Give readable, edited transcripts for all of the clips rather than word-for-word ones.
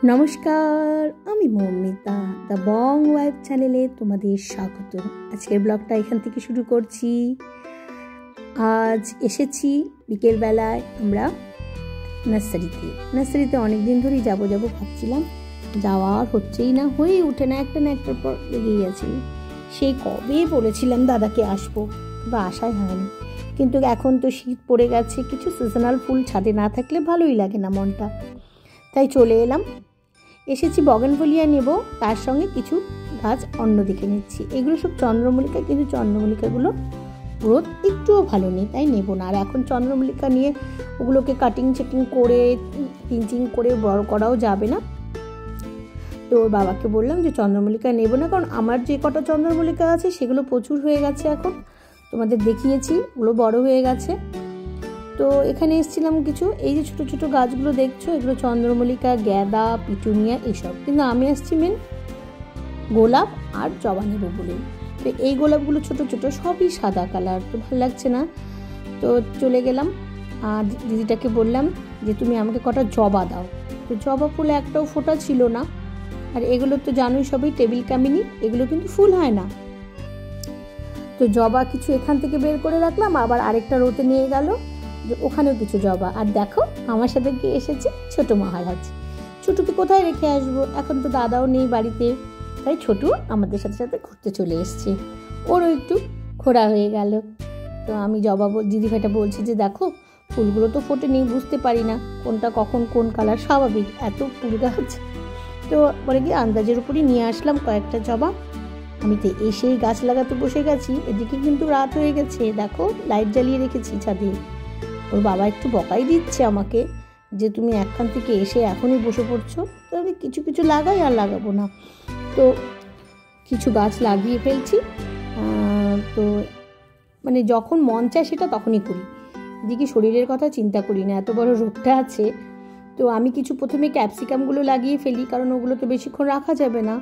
নমস্কার, আমি Moumita the Bong wife চ্যানেলে তোমাদের স্বাগত। আজকের ব্লগটা এখান থেকে শুরু করছি। আজ এসেছি বিকেলবেলায় আমরা নার্সারিতে অনেক দিন ধরেই যাবো ভাবছিলাম, যাওয়া আর হচ্ছেই না, হয়েই উঠে না, একটা না একটার পর লেগেই আছে। সেই কবে বলেছিলাম দাদাকে আসবো, বা আশাই হয়নি। কিন্তু এখন তো শীত পড়ে গেছে, কিছু সিজনাল ফুল ছাদে না থাকলে ভালোই লাগে না মনটা, তাই চলে এলাম। এসেছি বগেনভেলিয়া নেব, তার সঙ্গে কিছু গাছ অন্য দিকে নিচ্ছি। এগুলো সব চন্দ্রমল্লিকা, কিন্তু চন্দ্রমল্লিকাগুলো গ্রোথ একটুও ভালো নেই, তাই নেব না। আর এখন চন্দ্রমল্লিকা নিয়ে ওগুলোকে কাটিং করে পিঞ্চিং করে বড় করাও যাবে না। তো ওর বাবাকে বললাম যে চন্দ্রমল্লিকা নেব না, কারণ আমার যে কটা চন্দ্রমল্লিকা আছে সেগুলো প্রচুর হয়ে গেছে। এখন তোমাদের দেখিয়েছি, ওগুলো বড় হয়ে গেছে। তো এখানে এসেছিলাম কিছু, এই যে ছোটো ছোটো গাছগুলো দেখছো, এগুলো চন্দ্রমল্লিকা, গ্যাদা, পিটুনিয়া এইসব। কিন্তু আমি আসছি মেন গোলাপ আর জবা নেব বলে। তো এই গোলাপগুলো ছোটো ছোটো, সবই সাদা কালার, তো ভালো লাগছে না। তো চলে গেলাম আর দিদিটাকে বললাম যে তুমি আমাকে কটা জবা দাও। তো জবা ফুল একটাও ফোটা ছিল না। আর এগুলো তো জানোই সবই টেবিল কামিনী, এগুলো কিন্তু ফুল হয় না। তো জবা কিছু এখান থেকে বের করে রাখলাম, আবার আরেকটা রোতে নিয়ে গেল, যে ওখানেও কিছু জবা। আর দেখো আমার সাথে কি এসেছে ছোট মহারাজ। ছোটুকে কোথায় রেখে আসবো, এখন তো দাদাও নেই বাড়িতে, তাই ছোটু আমাদের সাথে সাথে ঘুরতে চলে এসছে। ওরও একটু ঘোরা হয়ে গেল। তো আমি জবা দিদিভাইটা বলছি যে দেখো ফুলগুলো তো ফোটেনি, বুঝতে পারি না কোনটা কখন কোন কালার, স্বাভাবিক এত ফুল গাছ। তো পরে গিয়ে আন্দাজের উপরই নিয়ে আসলাম কয়েকটা জবা। আমি তো এসেই গাছ লাগাতে বসে গেছি, এদিকে কিন্তু রাত হয়ে গেছে। দেখো লাইট জ্বালিয়ে রেখেছি ছাদে। ওর বাবা একটু বকাই দিচ্ছে আমাকে যে তুমি একখান থেকে এসে এখনই বসে পড়ছো। তো আমি কিছু কিছু লাগাই আর লাগাবো না, তো কিছু গাছ লাগিয়ে ফেলছি। তো মানে যখন মন চায় সেটা তখনই করি, এদিকে শরীরের কথা চিন্তা করি না, এত বড় রোগটা আছে। তো আমি কিছু প্রথমে ক্যাপসিকামগুলো লাগিয়ে ফেলি, কারণ ওগুলো তো বেশিক্ষণ রাখা যাবে না।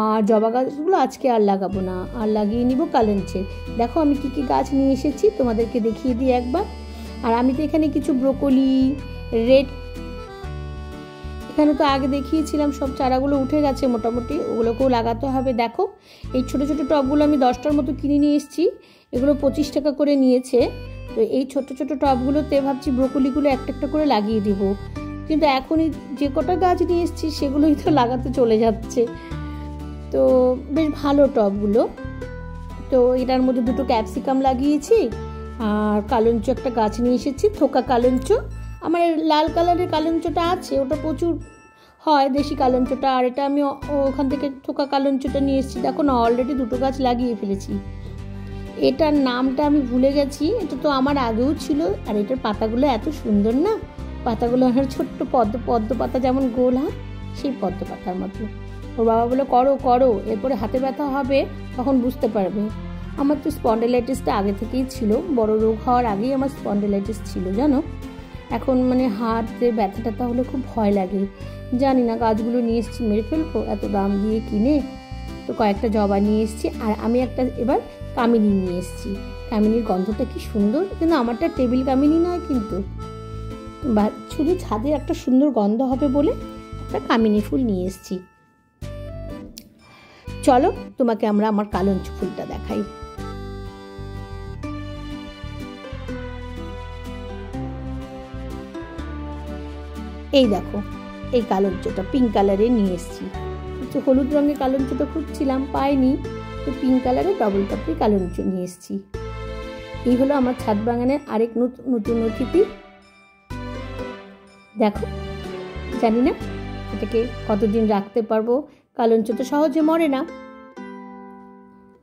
আর জবা গাছগুলো আজকে আর লাগাবো না, আর লাগিয়ে নিব কালেঞ্চে। দেখো আমি কি কি গাছ নিয়ে এসেছি তোমাদেরকে দেখিয়ে দিই একবার। আর আমি তো এখানে কিছু ব্রোকলি, রেড, এখানে তো আগে দেখিয়েছিলাম, সব চারাগুলো উঠে গেছে মোটামুটি, ওগুলোকেও লাগাতে হবে। দেখো এই ছোটো ছোটো টবগুলো আমি 10টার মতো কিনে নিয়ে এসেছি, এগুলো 25 টাকা করে নিয়েছে। তো এই ছোটো ছোটো টবগুলোতে ভাবছি ব্রোকলিগুলো একটা একটা করে লাগিয়ে দিব, কিন্তু এখনই যে কটা গাছ নিয়ে এসেছি সেগুলোই তো লাগাতে চলে যাচ্ছে। তো বেশ ভালো টবগুলো। তো এটার মধ্যে দুটো ক্যাপসিকাম লাগিয়েছি, আর কালঞ্চ একটা গাছ নিয়ে এসেছি, থোকা কালঞ্চ। আমার লাল কালারের কালঞ্চটা আছে, ওটা প্রচুর হয়, দেশি কালঞ্চটা। আর এটা আমি ওখান থেকে থোকা কালঞ্চটা নিয়ে এসেছি। দেখো না অলরেডি দুটো গাছ লাগিয়ে ফেলেছি। এটার নামটা আমি ভুলে গেছি, এটা তো আমার আগেও ছিল। আর এটার পাতাগুলো এত সুন্দর না, পাতাগুলো আমার ছোট্ট পদ্ম পাতা যেমন গোল হয়, সেই পদ্ম পাতার মতো। ওর বাবা বলে করো করো, এরপরে হাতে ব্যথা হবে তখন বুঝতে পারবে। আমার তো স্পন্ডিলাইটিসটা আগে থেকেই ছিল, বড় রোগ হওয়ার আগেই আমার স্পন্ডিলাইটিস ছিল জানো। এখন মানে হাতে ব্যথা ট্যাথা হলে খুব ভয় লাগে। জানি না, গাছগুলো নিয়ে এসেছি, মেরে ফেলবো এত দাম দিয়ে কিনে। তো কয়েকটা জবা নিয়ে এসেছি, আর আমি একটা এবার কামিনী নিয়ে এসেছি। কামিনীর গন্ধটা কি সুন্দর, কিন্তু আমারটা টেবিল কামিনী নয়, কিন্তু শুধু ছাদে একটা সুন্দর গন্ধ হবে বলে একটা কামিনী ফুল নিয়ে এসেছি। চলো তোমাকে আমরা আমার কালঞ্চ ফুলটা দেখাই। এই দেখো এই কালঞ্চটা পিঙ্ক কালারে নিয়ে এসেছি। হলুদ রঙের কালঞ্চটা খুঁজছিলাম, পাইনি, তো পিঙ্ক কালারের ডবল পাপড়ি কালঞ্চ নিয়ে এসেছি। এই হলো আমার ছাদ বাগানের আরেক নতুন অতিথি। দেখো জানি না এটাকে কতদিন রাখতে পারবো, কালঞ্চ তো সহজে মরে না,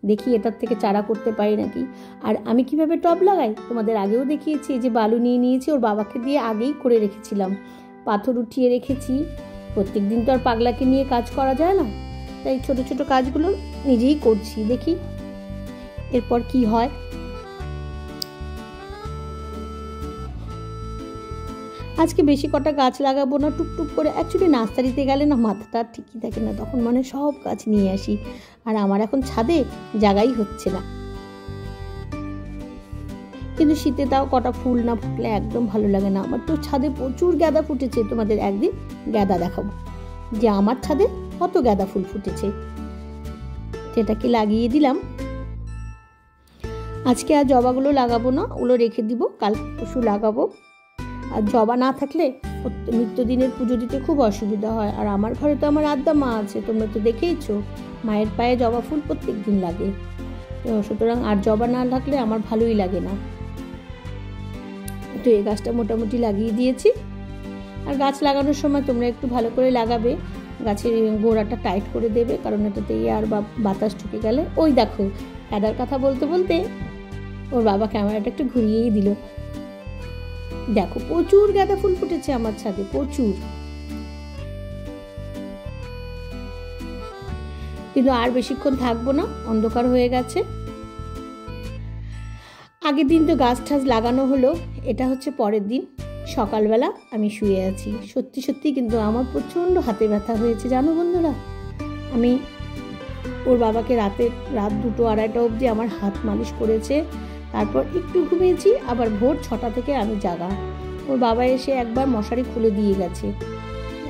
দেখি এটার থেকে চারা করতে পারি নাকি। আর আমি কিভাবে টব লাগাই তোমাদের আগেও দেখিয়েছি, যে বালু নিয়ে নিয়েছি, ওর বাবাকে দিয়ে আগেই করে রেখেছিলাম, পাথর উঠিয়ে রেখেছি। প্রত্যেক দিন তো আর পাগলাকে নিয়ে কাজ করা যায় না, তাই ছোট ছোট কাজগুলো নিজেই করছি, দেখি এরপর কি হয়। আজকে বেশি কটা গাছ লাগাবো না, টুকটুক করে। অ্যাকচুয়ালি নার্সারিতে গেলে না মাথাটা ঠিকই থাকে না, তখন মানে সব গাছ নিয়ে আসি, আর আমার এখন ছাদে জায়গাই হচ্ছে না। কিন্তু শীতে তাও কটা ফুল না ফুটলে একদম ভালো লাগে না। আমার তো ছাদে প্রচুর গাঁদা ফুটেছে, তোমাদের একদিন গাঁদা দেখাবো। যে আমার ছাদে কত গাঁদা ফুল ফুটেছে, সেটাকে লাগিয়ে দিলাম। আজকে আর জবাগুলো লাগাবো না, ওগুলো রেখে দিব, কাল পরশু লাগাবো। আর জবা না থাকলে নিত্যদিনের পুজো দিতে খুব অসুবিধা হয়। আর আমার ঘরে তো আমার আদ্যা মা আছে, তোমরা তো দেখেইছো, মায়ের পায়ে জবা ফুল প্রত্যেক দিন লাগে। তো সুতরাং আর জবা না থাকলে আমার ভালোই লাগে না। তো এই গাছটা মোটামুটি লাগিয়ে দিয়েছি। আর গাছ লাগানোর সময় তোমরা একটু ভালো করে লাগাবে, গাছের গোড়াটা টাইট করে দেবে, কারণ এটাতে আর বাতাস ঢুকে গেলে। ওই দেখো গাঁদার কথা বলতে বলতে ওর বাবা ক্যামেরাটা একটু ঘুরিয়েই দিল। দেখো প্রচুর গাঁদা ফুল ফুটেছে আমার ছাদে, প্রচুর। কিন্তু আর বেশিক্ষণ থাকবো না, অন্ধকার হয়ে গেছে। আগের দিন তো গাছ ঠাছ লাগানো হলো, এটা হচ্ছে পরের দিন সকালবেলা আমি শুয়ে আছি। সত্যি সত্যি কিন্তু আমার প্রচণ্ড হাতে ব্যথা হয়েছে জানো বন্ধুরা। আমি ওর বাবাকে রাত 2টো 2:30 অবধি আমার হাত মালিশ করেছে, তারপর একটু ঘুমিয়েছি, আবার ভোর 6টা থেকে আমি জাগা। ওর বাবা এসে একবার মশারি খুলে দিয়ে গেছে।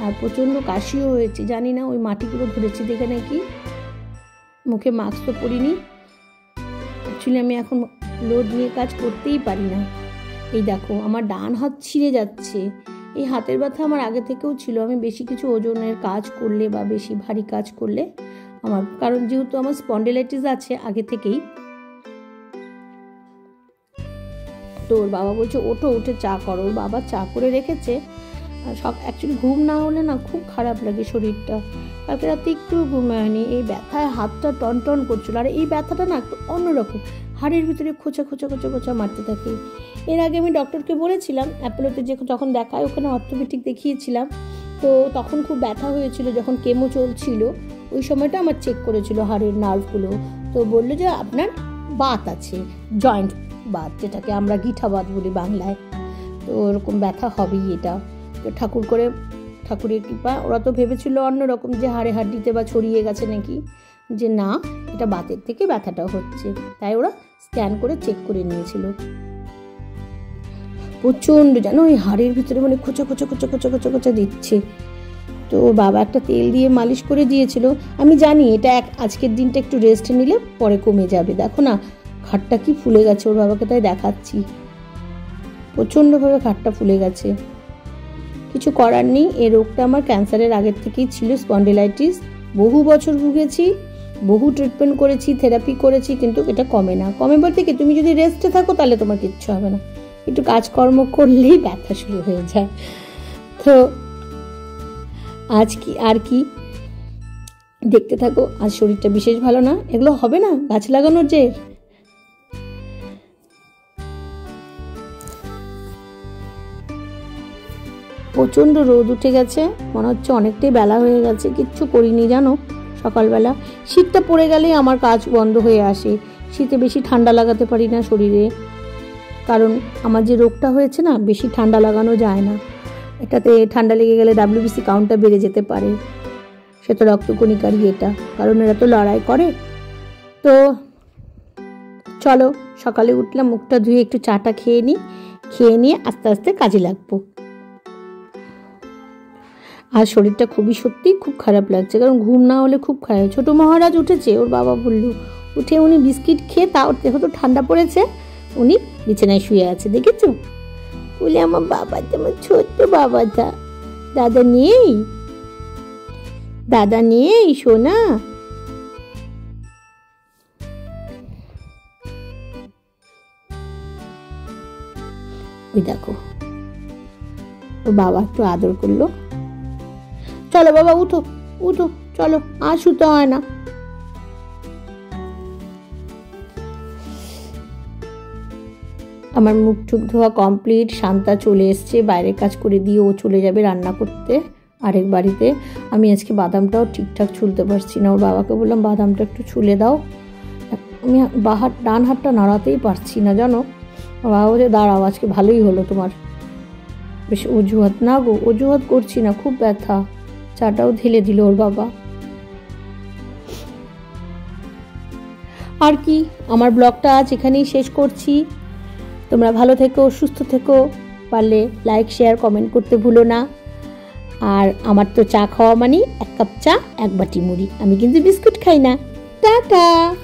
আর প্রচণ্ড কাশিও হয়েছে, জানি না ওই মাটিগুলো ধরেছি দেখে নাকি। মুখে মাস্ক তো পরিনি, অ্যাকচুয়ালি আমি এখন লোড নিয়ে কাজ করতেই পারি না। এই দেখো আমার ডান হাত ছিঁড়ে যাচ্ছে। এই হাতের ব্যথা আমার আগে থেকেও ছিল, আমি বেশি কিছু ওজনের কাজ করলে বা বেশি ভারী কাজ করলে আমার, কারণ যেহেতু আমার স্পন্ডিলাইটিস আছে আগে থেকেই। তো ওর বাবা বলছে ওঠো, উঠে চা করো। ওর বাবা চা করে রেখেছে। অ্যাকচুয়ালি ঘুম না হলে না খুব খারাপ লাগে শরীরটা। কালকে রাতে একটু ঘুম হয়নি, এই ব্যথায় হাতটা টন টন করছিল। আর এই ব্যথাটা না একটু অন্যরকম, হাড়ের ভিতরে খোঁচা খোঁচা খোঁচা খোঁচা মারতে থাকে। এর আগে আমি ডক্টরকে বলেছিলাম, অ্যাপোলোতে যখন দেখায় ওখানে অর্থোপেডিক দেখিয়েছিলাম, তো তখন খুব ব্যথা হয়েছিল যখন কেমো চলছিল। ওই সময়টা আমার চেক করেছিল হাড়ের নার্ভগুলো। তো বললো যে আপনার বাত আছে, জয়েন্ট বাত, যেটাকে আমরা গিঠা বাত বলি বাংলায়। তো ওরকম ব্যথা হবেই এটা। তো ঠাকুরের কৃপা, ওরা তো ভেবেছিল অন্যরকম, যে হাড়ে হাড্ডিতে বা ছড়িয়ে গেছে নাকি, যে না এটা বাতের থেকে ব্যথাটা হচ্ছে। তাই ওরা স্ক্যান করে চেক করে নিয়েছিল। প্রচণ্ড যেন ওই হাড়ের ভিতরে মানে খোঁচা খোঁচা খোঁচা খোঁচা খোঁচা খোঁচা দিচ্ছে। তো ওর বাবা একটা তেল দিয়ে মালিশ করে দিয়েছিল। আমি জানি এটা আজকের দিনটা একটু রেস্ট নিলে পরে কমে যাবে। দেখো না ঘাটটা কি ফুলে গেছে, ওর বাবাকে তাই দেখাচ্ছি, প্রচণ্ডভাবে ঘাটটা ফুলে গেছে। কিছু করার নেই, এই রোগটা আমার ক্যান্সারের আগের থেকেই ছিল, স্পন্ডিলাইটিস। বহু বছর ভুগেছি, বহু ট্রিটমেন্ট করেছি, থেরাপি করেছি, কিন্তু এটা কমে না। কমে বলতে কি, তুমি যদি রেস্টে থাকো তাহলে তোমার কিচ্ছু হবে না, একটু কাজকর্ম করলেই ব্যথা শুরু হয়ে যায়। তো আজ কি আর কি দেখতে থাকো। আজ শরীরটা বিশেষ ভালো না, এগুলো হবে না গাছ লাগানোর যে। প্রচণ্ড রোদ উঠে গেছে, মনে হচ্ছে অনেকটাই বেলা হয়ে গেছে। কিচ্ছু করিনি জানো সকালবেলা। শীতটা পড়ে গেলেই আমার কাজ বন্ধ হয়ে আসে। শীতে বেশি ঠান্ডা লাগাতে পারি না শরীরে, কারণ আমার যে রোগটা হয়েছে না, বেশি ঠান্ডা লাগানো যায় না। এটাতে ঠান্ডা লেগে গেলে WBC কাউন্টটা বেড়ে যেতে পারে, সে তো রক্তকণিকারই এটা, কারণ এরা তো লড়াই করে। তো চলো সকালে উঠলাম, মুখটা ধুয়ে একটু চাটা খেয়ে নিই, খেয়ে নিয়ে আস্তে আস্তে কাজে লাগবো। আর শরীরটা সত্যি খুব খারাপ লাগছে, কারণ ঘুম না হলে খুব খারাপ। ছোট মহারাজ উঠেছে, ওর বাবা বললো, উঠে উনি বিস্কিট খেয়ে, তাও যেহেতু ঠান্ডা পড়েছে উনি বিছানায় শুয়ে আছে, দেখেছো? বলে আমার বাবা, তোমার ছোট্ট বাবাটা, দাদা নেই, দাদা নেই সোনা। ওই দেখো ওর বাবা একটু আদর করলো। চলো বাবা উঠো উঠো, চলো আর শুতে হয় না। আমার মুখ টুক ধোয়া কমপ্লিট, শান্তা চলে এসছে, বাইরের কাজ করে দিয়ে ও চলে যাবে রান্না করতে আরেক বাড়িতে। আমি আজকে বাদামটাও ঠিকঠাক ছুলতে পারছি না, ওর বাবাকে বললাম বাদামটা একটু ছুলে দাও। আমি ডান হাতটা নাড়াতেই পারছি না জানো। বাবা বলছে দাঁড়াও, আজকে ভালোই হলো তোমার, বেশ অজুহাত না গো, অজুহাত করছি না, খুব ব্যথা। চাটাও ঢেলে দিল ওর বাবা। আর কি, আমার ব্লগটা আজ এখানেই শেষ করছি। তোমরা ভালো থেকো, সুস্থ থেকো, পারলে লাইক শেয়ার কমেন্ট করতে ভুলো না। আর আমার তো চা খাওয়া মানে 1 কাপ চা 1 বাটি মুড়ি। আমি কিন্তু বিস্কুট খাই না। টাটা।